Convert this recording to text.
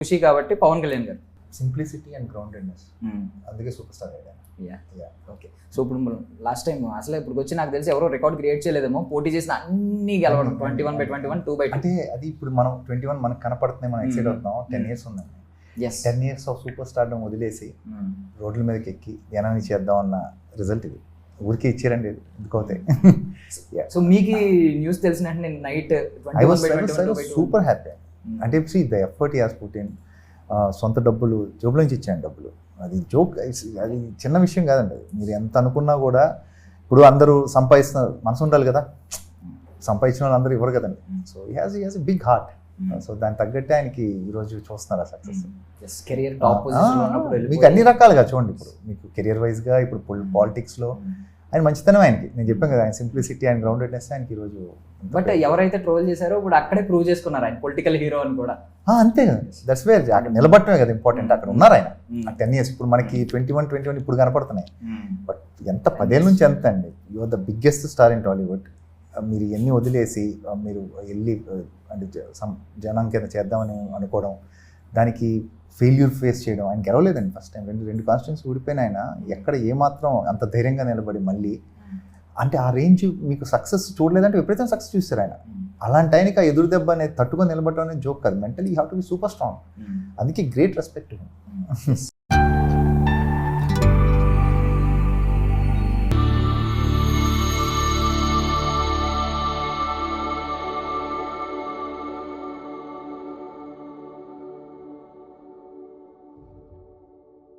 ఖుషి కాబట్టి పవన్ కళ్యాణ్ గారు. Simplicity and గ్రౌండెడ్నెస్, అందుకే సూపర్ స్టార్ అయ్యాను. ఓకే. సో ఇప్పుడు లాస్ట్ టైం అసలు ఇప్పుడు వచ్చి నాకు తెలిసి ఎవరో రికార్డ్ క్రియేట్ చేయలేదేమో, పోటీ చేసిన అన్ని గెలవడం 21/21 2/2. అంటే అది ఇప్పుడు మనం 21 మనకు కనపడుతున్నాయి, మనం ఎక్సైట్ అవుతున్నాం. 10 years ఉందండి. 10 years ఆఫ్ సూపర్ స్టార్ వదిలేసి రోడ్ల మీదకి ఎక్కి జనాన్ని చేద్దాం అన్న రిజల్ట్ ఇది. ఊరికే ఇచ్చారండి, ఎందుకు అవుతాయి. సో మీకు న్యూస్ తెలిసిన వెంటనే నైట్ సూపర్ హ్యాపీ. అంటే the effort as put in, సొంత డబ్బులు జోబులో నుంచి ఇచ్చాను డబ్బులు. అది జోక్, అది చిన్న విషయం కాదండి. అది మీరు ఎంత అనుకున్నా కూడా, ఇప్పుడు అందరూ సంపాదిస్తున్నారు, మనసు ఉండాలి కదా, సంపాదించిన వాళ్ళు అందరూ ఇవ్వరు కదండి. So he has a big heart. సో దానికి తగ్గట్టే ఆయనకి ఈరోజు చూస్తున్నారు ఆ సక్సెస్. కెరియర్ టాప్ పొజిషన్లో ఉన్నప్పుడు మీకు అన్ని రకాలుగా చూడండి. ఇప్పుడు మీకు కెరియర్ వైజ్గా, ఇప్పుడు పాలిటిక్స్లో ఆయన మంచితనం ఆయనకి, నేను చెప్పాను కదా, ఆయన సింప్లిసిటీ అండ్ గ్రౌండెడ్నెస్ ఆయనకి ఈరోజు. బట్ ఎవరైతే ట్రోల్ చేశారో ఇప్పుడు అక్కడే ప్రూవ్ చేసుకున్నారు ఆయన పొలిటికల్ హీరో అని కూడా. అంతే కదా, దట్స్ వేర్ అక్కడ నిలబడటమే కదా ఇంపార్టెంట్. అక్కడ ఉన్నారు ఆయన 10 years. ఇప్పుడు మనకి 21 ఇప్పుడు కనపడుతున్నాయి. బట్ ఎంత 10 ఏళ్ళ నుంచి ఎంత అండి, you are the biggest star in Tollywood. మీరు ఎన్ని వదిలేసి మీరు వెళ్ళి అంటే జనం కింద చేద్దామని అనుకోవడం, దానికి ఫెయిల్యూర్ ఫేస్ చేయడం. ఆయన గెలవలేదండి ఫస్ట్ టైం. రెండు కాన్స్టిట్యూన్సీ ఊడిపోయిన ఆయన ఎక్కడ ఏమాత్రం అంత ధైర్యంగా నిలబడి మళ్ళీ, అంటే ఆ రేంజ్ మీకు సక్సెస్ చూడలేదంటే విపరీతం సక్సెస్ చూస్తారు ఆయన. అలాంటి ఆయనకి ఆ ఎదురు దెబ్బ అనేది తట్టుకొని నిలబడడం అనేది జోక్ కాదు. Mentally you have to be super strong. అందుకే గ్రేట్ రెస్పెక్ట్.